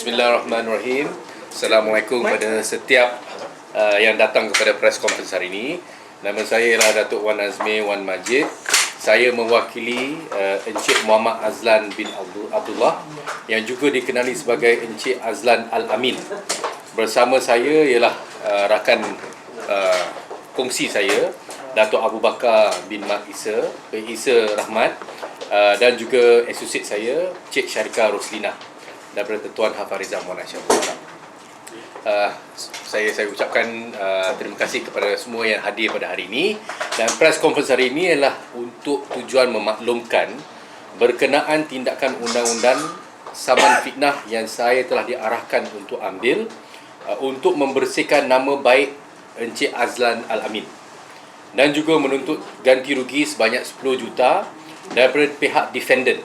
Bismillahirrahmanirrahim. Assalamualaikum kepada setiap yang datang kepada press conference hari ini. Nama saya ialah Datuk Wan Azmi Wan Majid. Saya mewakili Encik Muhammad Azlan bin Abdullah yang juga dikenali sebagai Encik Azlan Al-Amin. Bersama saya ialah rakan kongsi saya, Datuk Abu Bakar bin Mak Isa Rahmat, dan juga associate saya, Cik Syarika Roslina, daripada Tuan Hafariza Muhammad Syarifullah. Saya ucapkan terima kasih kepada semua yang hadir pada hari ini. Dan press conference hari ini adalah untuk tujuan memaklumkan berkenaan tindakan undang-undang saman fitnah yang saya telah diarahkan untuk ambil untuk membersihkan nama baik Encik Azlan Al-Amin, dan juga menuntut ganti rugi sebanyak 10 juta daripada pihak defendant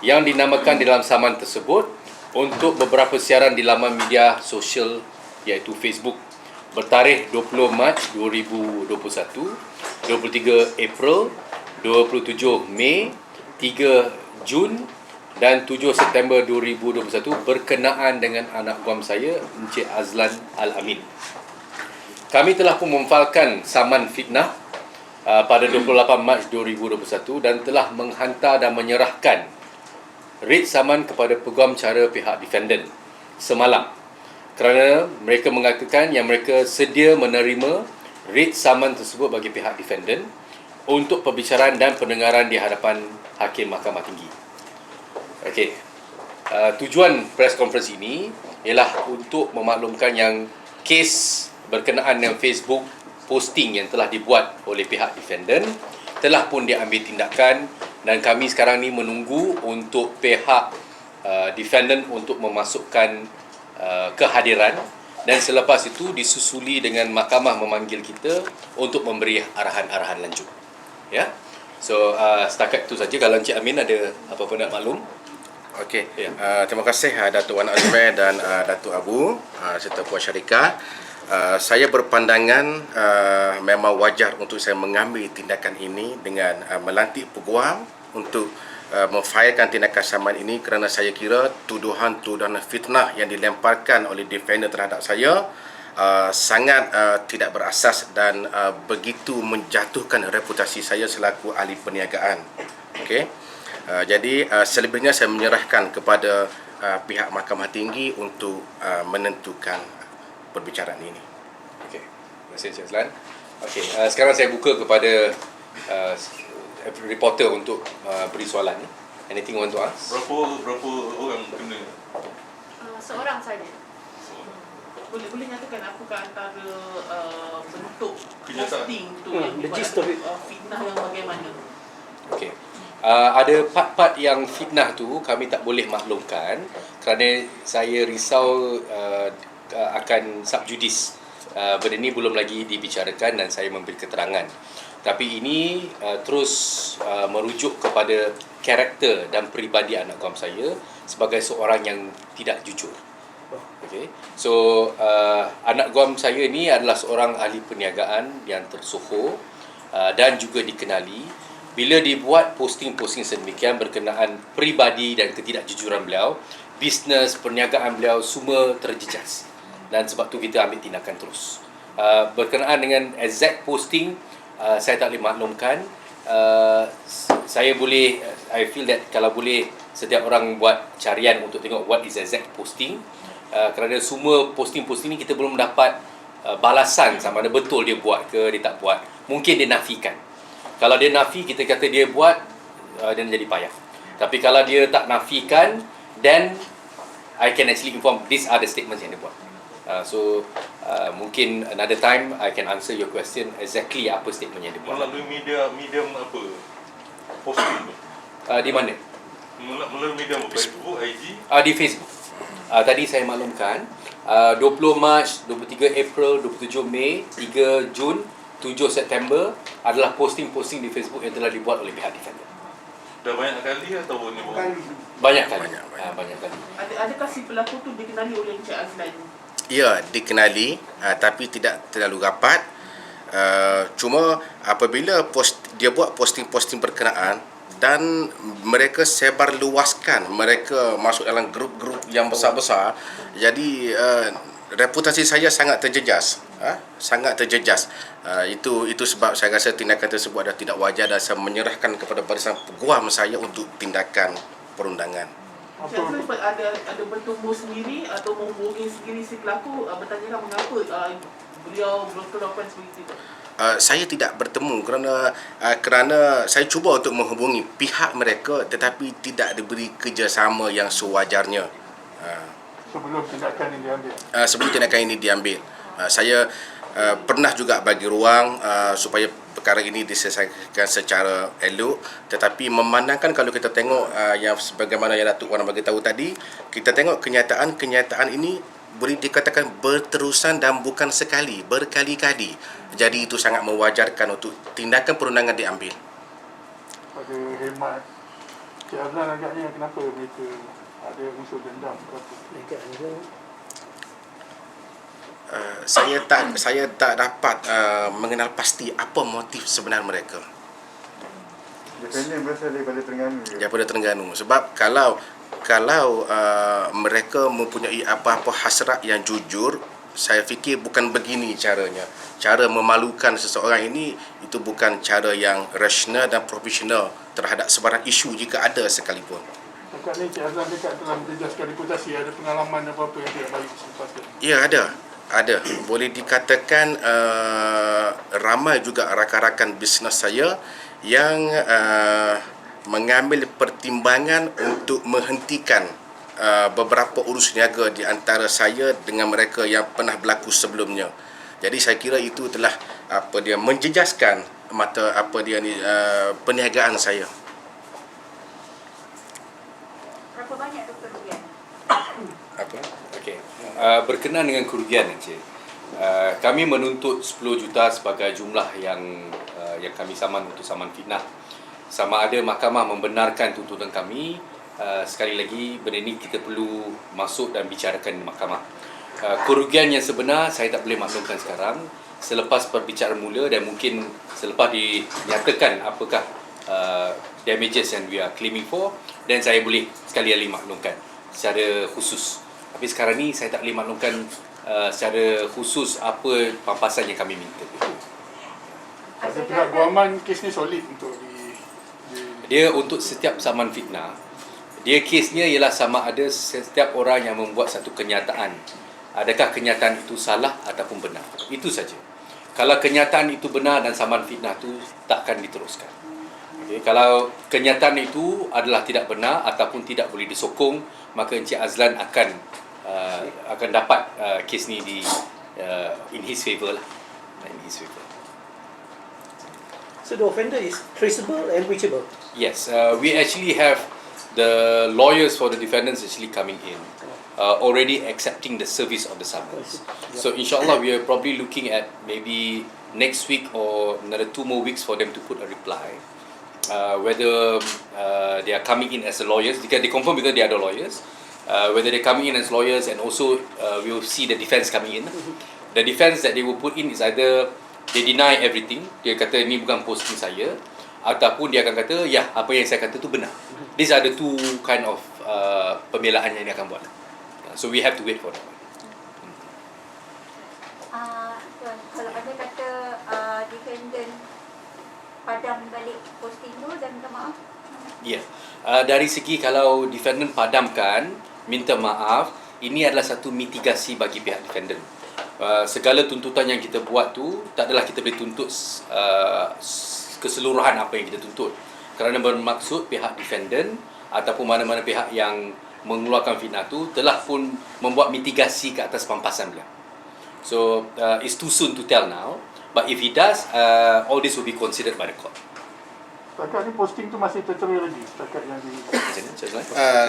yang dinamakan dalam saman tersebut untuk beberapa siaran di laman media sosial iaitu Facebook bertarikh 20 Mac 2021, 23 April, 27 Mei, 3 Jun dan 7 September 2021 berkenaan dengan anak guam saya, Encik Azlan Al-Amin. Kami telah pun memfalkan saman fitnah pada 28 Mac 2021 dan telah menghantar dan menyerahkan writ saman kepada peguam cara pihak defendant semalam, kerana mereka mengatakan yang mereka sedia menerima writ saman tersebut bagi pihak defendant untuk perbicaraan dan pendengaran di hadapan Hakim Mahkamah Tinggi. Okey. Tujuan press conference ini ialah untuk memaklumkan yang kes berkenaan dengan Facebook posting yang telah dibuat oleh pihak defendant telah pun diambil tindakan, dan kami sekarang ni menunggu untuk pihak defendant untuk memasukkan kehadiran, dan selepas itu disusuli dengan mahkamah memanggil kita untuk memberi arahan-arahan lanjut. Ya. So setakat itu saja. Kalau Encik Amin ada apa-apa nak maklum? Okey. Ya. Terima kasih Datuk Wan Azmi dan Datuk Abu serta Puan Syarika. Saya berpandangan memang wajar untuk saya mengambil tindakan ini dengan melantik peguam untuk memfailkan tindakan saman ini, kerana saya kira tuduhan-tuduhan fitnah yang dilemparkan oleh defendant terhadap saya sangat tidak berasas dan begitu menjatuhkan reputasi saya selaku ahli perniagaan. Okey. Jadi selebihnya saya menyerahkan kepada pihak Mahkamah Tinggi untuk menentukan perbicaraan ini. Okey. Terima kasih Encik Azlan. Okey, sekarang saya buka kepada reporter untuk beri soalan. Anything you want to ask? Berapa orang kena? Seorang saja. Boleh nyatakan apakah antara bentuk posting tu yang dibuat fitnah yang bagaimana? Okey. Ada part-part yang fitnah tu kami tak boleh maklumkan kerana saya risau akan subjudis. Benda ni belum lagi dibicarakan dan saya memberi keterangan. Tapi ini terus merujuk kepada karakter dan peribadi anak guam saya sebagai seorang yang tidak jujur. Okay. So anak guam saya ni adalah seorang ahli perniagaan yang tersohor dan juga dikenali. Bila dibuat posting-posting sedemikian berkenaan peribadi dan ketidakjujuran beliau, bisnes, perniagaan beliau semua terjejas. Dan sebab tu kita ambil tindakan terus. Berkenaan dengan exact posting, saya tak boleh maklumkan. I feel that kalau boleh setiap orang buat carian untuk tengok what is exact posting, kerana semua posting-posting ni kita belum dapat balasan sama ada betul dia buat ke dia tak buat. Mungkin dia nafikan. Kalau dia nafi, kita kata dia buat, dia jadi payah. Tapi kalau dia tak nafikan, then I can actually inform these are the statements yang dia buat. Mungkin another time I can answer your question exactly apa statement yang dia buat. Melalui medium apa? Posting tu? Di mana? Melalui medium apa? Facebook, IG? Di Facebook. Tadi saya maklumkan 20 Mac, 23 April, 27 Mei, 3 Jun, 7 September adalah posting-posting di Facebook yang telah dibuat oleh pihak defendant. Dah banyak kali atau ni? Banyak kali. Banyak kali. Adakah si pelaku tu dikenali oleh Encik Azlan? Ya, dikenali tapi tidak terlalu rapat. Cuma apabila dia buat posting-posting berkenaan, dan mereka sebarluaskan, mereka masuk dalam grup-grup yang besar-besar. Jadi reputasi saya sangat terjejas, sangat terjejas. Itu sebab saya rasa tindakan tersebut adalah tidak wajar dan saya menyerahkan kepada barisan peguam saya untuk tindakan perundangan. Encik Azlan ada bertemu sendiri atau menghubungi sendiri si pelaku bertanyakan mengapa beliau berkelakuan seperti itu? Saya tidak bertemu kerana saya cuba untuk menghubungi pihak mereka tetapi tidak diberi kerjasama yang sewajarnya. Sebelum tindakan ini diambil. Sebelum tindakan ini diambil, saya pernah juga bagi ruang supaya perkara ini diselesaikan secara elok, tetapi memandangkan kalau kita tengok yang sebagaimana yang Datuk Wan bagi tahu tadi, kita tengok kenyataan ini boleh dikatakan berterusan dan bukan sekali, berkali-kali. Jadi itu sangat mewajarkan untuk tindakan perundangan diambil. Pada hemat Cik Azlan agaknya kenapa mereka ada unsur dendam ke apa? Saya tak dapat mengenal pasti apa motif sebenar mereka. Defendant berasal daripada Terengganu. Daripada Terengganu. Sebab kalau mereka mempunyai apa-apa hasrat yang jujur, saya fikir bukan begini caranya. Cara memalukan seseorang ini itu bukan cara yang rasional dan profesional terhadap sebarang isu jika ada sekalipun. Dekat ni Cik Azlan dekat telah menjejaskan reputasi, ada pengalaman apa-apa yang tidak baik selepas ini? Ya, ada. Boleh dikatakan ramai juga rakan-rakan bisnes saya yang mengambil pertimbangan untuk menghentikan beberapa urus niaga di antara saya dengan mereka yang pernah berlaku sebelumnya. Jadi saya kira itu telah menjejaskan perniagaan saya. Berapa banyak tu kerugian? Okey. Berkenaan dengan kerugian, Encik, kami menuntut 10 juta sebagai jumlah yang kami saman untuk saman fitnah. Sama ada mahkamah membenarkan tuntutan kami, sekali lagi benda ini kita perlu masuk dan bicarakan di mahkamah. Kerugian yang sebenar saya tak boleh maklumkan sekarang. Selepas perbicaraan mula dan mungkin selepas dinyatakan apakah damages yang we are claiming for, dan saya boleh sekali lagi maklumkan secara khusus. Tapi sekarang ni saya tak boleh maklumkan secara khusus apa pampasan yang kami minta. Ada pihak guaman kes ni solid untuk Dia untuk setiap saman fitnah, dia kesnya ialah sama ada setiap orang yang membuat satu kenyataan, adakah kenyataan itu salah ataupun benar. Itu saja. Kalau kenyataan itu benar dan saman fitnah itu takkan diteruskan. Okay. Kalau kenyataan itu adalah tidak benar ataupun tidak boleh disokong, maka Encik Azlan akan dapat kes ni in his favour lah. In his favour. So the offender is traceable and reachable. Yes, we actually have the lawyers for the defendants actually coming in, already accepting the service of the summons. So inshallah we are probably looking at maybe next week or another 2 more weeks for them to put a reply. Whether they are coming in as lawyers, because they confirm because they are the lawyers. Whether they're coming in as lawyers, and also we will see the defense coming in. The defense that they will put in is either they deny everything, dia kata ini bukan posting saya, ataupun dia akan kata ya, apa yang saya kata itu benar. These are the two kind of pembelaan yang dia akan buat. So we have to wait for that. Kalau ada kata defendant padam balik posting tu dan minta maaf. Ya, dari segi kalau defendant padamkan, minta maaf, ini adalah satu mitigasi bagi pihak defendant. Segala tuntutan yang kita buat tu tak adalah kita boleh tuntut keseluruhan apa yang kita tuntut, kerana bermaksud pihak defendant ataupun mana-mana pihak yang mengeluarkan fitnah tu telah pun membuat mitigasi ke atas pampasan beliau. So it's too soon to tell now, but if he does, all this will be considered by the court. Setakat ni posting tu masih tertera lagi setakat yang di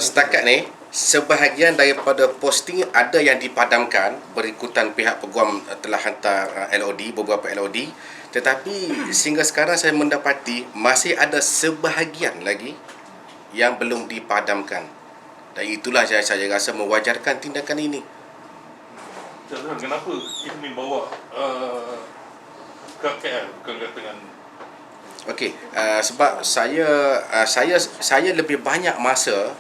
Setakat ni sebahagian daripada posting ada yang dipadamkan berikutan pihak peguam telah hantar LOD, beberapa LOD, tetapi sehingga sekarang saya mendapati masih ada sebahagian lagi yang belum dipadamkan, dan itulah saya rasa mewajarkan tindakan ini. Jangan kenapa ini bawa ke KL bukan dengan Okey, sebab saya lebih banyak masa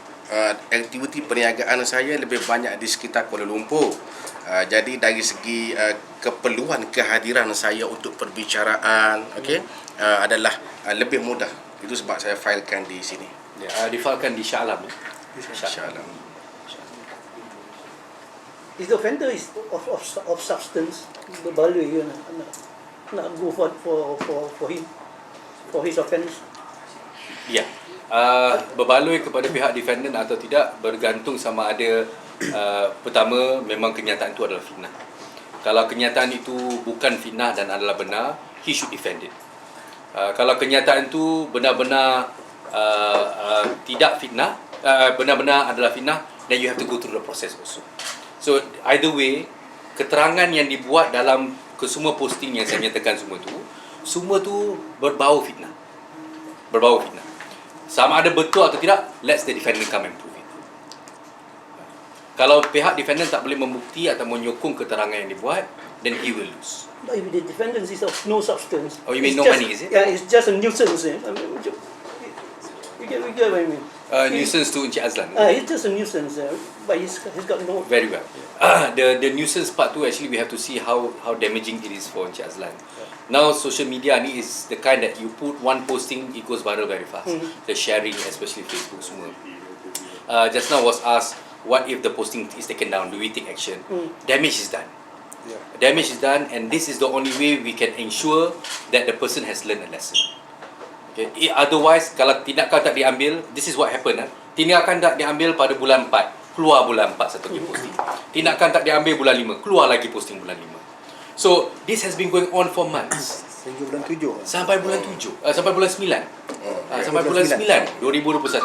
aktiviti perniagaan saya lebih banyak di sekitar Kuala Lumpur. Jadi dari segi keperluan kehadiran saya untuk perbicaraan, okey, adalah lebih mudah. Itu sebab saya filekan di sini. Ya, difailkan di Shah Alam. InsyaAllah. If the offender is of substance, berbaloi you nak go for him, for his offence. Ya. Berbaloi kepada pihak defendant atau tidak bergantung sama ada pertama memang kenyataan itu adalah fitnah. Kalau kenyataan itu bukan fitnah dan adalah benar, he should defend it. Kalau kenyataan itu benar-benar tidak fitnah, benar-benar adalah fitnah, then you have to go through the process also. So either way, keterangan yang dibuat dalam kesemua posting yang saya nyatakan semua tu berbau fitnah. Berbau fitnah. Sama ada betul atau tidak, let the defendant come and prove it. Kalau pihak defendant tak boleh membukti atau menyokong keterangan yang dibuat, then he will lose. But if the defendant is of no substance. Oh, you mean it's no just, money, is it? Yeah, it's just a nuisance. I mean, you get what I mean? Nuisance to Encik Azlan. It's just a nuisance, but he's got no. Very well. The nuisance part tu actually we have to see how damaging it is for Encik Azlan. Now social media ni is the kind that you put one posting, it goes viral very fast. The sharing, especially Facebook semua. Just now was asked, what if the posting is taken down? Do we take action? Damage is done. Damage is done, and this is the only way we can ensure that the person has learned a lesson. Okay. Otherwise, kalau tindakan tak diambil, this is what happened. Tindakan tak diambil pada bulan 4, keluar bulan 4 satu lagi posting. Tindakan tak diambil bulan 5, keluar lagi posting bulan 5. So, this has been going on for months. Sehingga bulan 7. Sampai bulan 7, sampai bulan 9. Sampai bulan 9, 2021.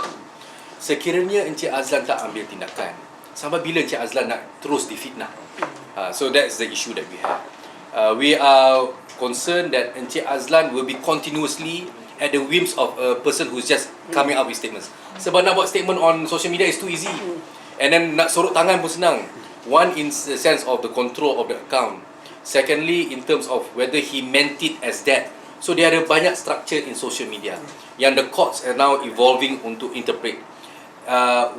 Sekiranya Encik Azlan tak ambil tindakan, sampai bila Encik Azlan nak terus difitnah? So, that's the issue that we have. We are concerned that Encik Azlan will be continuously at the whims of a person who's just coming up with statements. Sebab nak buat statement on social media is too easy. And then nak sorot tangan pun senang. One, in the sense of the control of the account. Secondly, in terms of whether he meant it as that. So dia ada banyak structure in social media yang the courts are now evolving untuk interpret.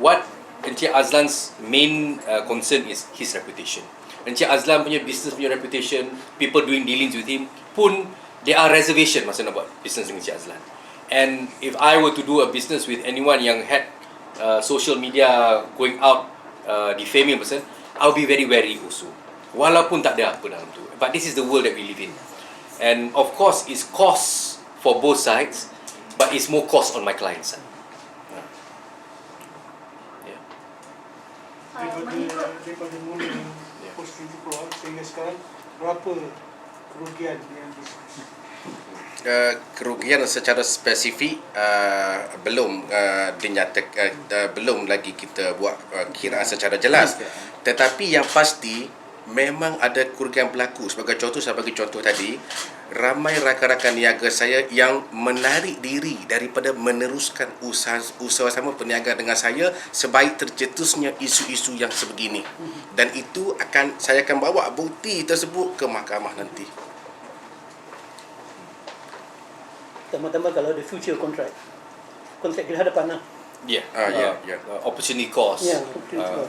What Encik Azlan's main concern is his reputation. Encik Azlan punya business punya reputation, people doing dealings with him pun there are reservation masa nak buat business dengan Encik Azlan. And if I were to do a business with anyone yang had social media going out defaming a person, I'll be very wary also. Walaupun tak ada apa dalam tu. But this is the world that we live in. And of course, it's cost for both sides, but it's more cost on my client side. Daripada mula posting itu keluar sehingga sekarang berapa kerugian yang diskus? Kerugian secara spesifik belum dinyatakan, belum lagi kita buat kiraan secara jelas. Tetapi yang pasti memang ada kerugian berlaku. Sebagai contoh tadi, ramai rakan-rakan niaga saya yang menarik diri daripada meneruskan usaha sama perniagaan dengan saya sebaik tercetusnya isu-isu yang sebegini. Dan itu saya akan bawa bukti tersebut ke mahkamah nanti. Tambah-tambah kalau ada future contract kita hadapan lah. Yeah, opportunity cost.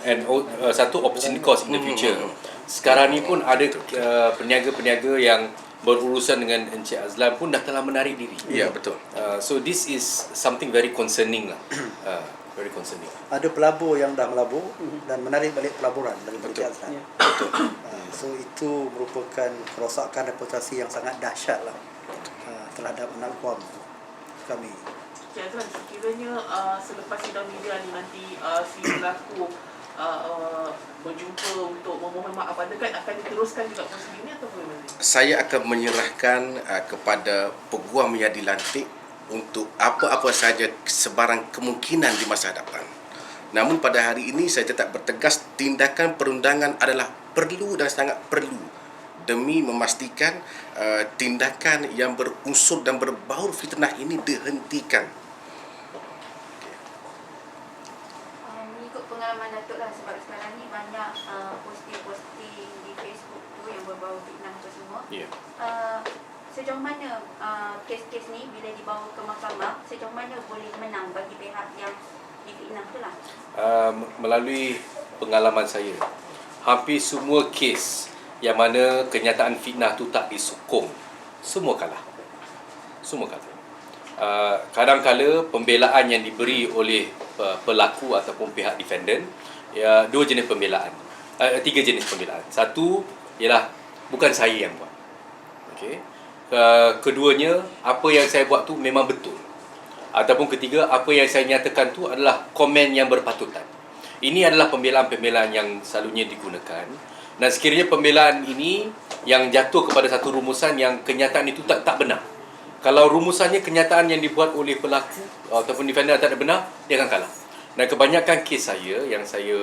And satu opportunity cost in the future. Sekarang ni pun ada peniaga-peniaga yang berurusan dengan Encik Azlan pun dah telah menarik diri. Ya, betul. So this is something very concerning lah. Very concerning. Ada pelabur yang dah melabur dan menarik balik pelaburan dari Encik Azlan. Betul. So itu merupakan kerosakan reputasi yang sangat dahsyat lah terhadap anak kuam kami. Encik Azlan, sekiranya selepas sidang media ni nanti si pelaku berjumpa untuk memohon maaf, adakah akan diteruskan juga proses ini atau bagaimana? Saya akan menyerahkan kepada peguam yang dilantik untuk apa-apa saja sebarang kemungkinan di masa hadapan. Namun pada hari ini saya tetap bertegas tindakan perundangan adalah perlu dan sangat perlu demi memastikan tindakan yang berunsur dan berbau fitnah ini dihentikan. Mengikut pengalaman Datuk lah, sebab sekarang ni banyak posting-posting di Facebook tu yang berbau fitnah tu semua. sejauh mana kes-kes ni bila dibawa ke mahkamah, sejauh mana boleh menang bagi pihak yang difitnah tu lah? Melalui pengalaman saya, hampir semua kes yang mana kenyataan fitnah tu tak disokong, semua kalah. Semua kalah. Kadang-kala pembelaan yang diberi oleh pelaku ataupun pihak defendant, dua jenis pembelaan, tiga jenis pembelaan. Satu ialah bukan saya yang buat. Okey. Keduanya, apa yang saya buat tu memang betul. Ataupun ketiga, apa yang saya nyatakan tu adalah komen yang berpatutan. Ini adalah pembelaan-pembelaan yang selalunya digunakan. Dan sekiranya pembelaan ini yang jatuh kepada satu rumusan yang kenyataan itu tak benar. Kalau rumusannya kenyataan yang dibuat oleh pelaku ataupun defendant tak benar, dia akan kalah. Dan kebanyakan kes saya yang saya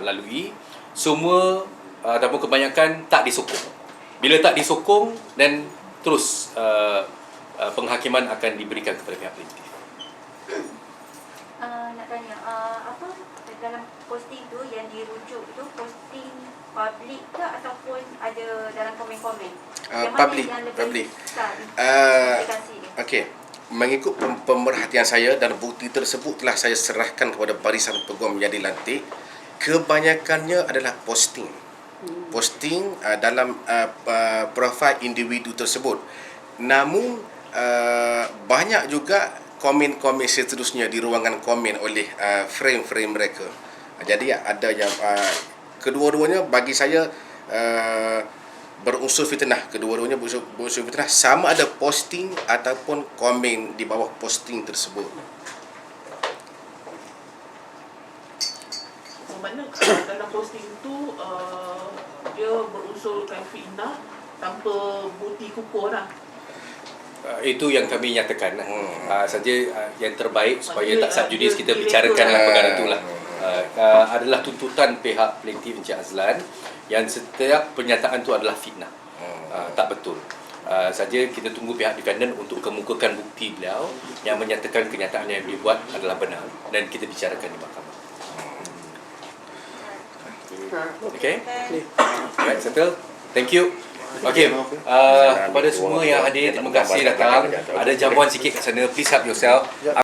lalui, semua ataupun kebanyakan tak disokong. Bila tak disokong, dan terus penghakiman akan diberikan kepada pihak plaintiff. Nak tanya, apa dalam posting tu yang dirujuk tu, posting public ke ataupun ada dalam komen-komen? Yang mana Public, yang lebih public. besar implikasi dia? Okey, mengikut pemerhatian saya dan bukti tersebut telah saya serahkan kepada barisan peguam yang dilantik. Kebanyakannya adalah posting dalam profil individu tersebut. Namun banyak juga komen-komen seterusnya di ruangan komen oleh frame-frame mereka. Jadi ada yang kedua-duanya bagi saya berunsur fitnah. Kedua-duanya berunsur fitnah, sama ada posting ataupun komen di bawah posting tersebut. Bermakna dalam posting tu dia berunsurkan fitnah tanpa bukti kukuh lah. Itu yang kami nyatakan saja yang terbaik supaya Maksudnya, tak subjudis kita dia bicarakanlah relator perkara itulah. Adalah tuntutan pihak plaintiff Encik Azlan yang setiap pernyataan itu adalah fitnah. Tak betul. Saja kita tunggu pihak defendant untuk kemukakan bukti beliau yang menyatakan kenyataan yang dibuat adalah benar dan kita bicarakan di mahkamah. Okay? Alright, settle. Thank you. Okay, kepada semua yang hadir, terima kasih datang. Ada jamuan sikit kat sana, please help yourself.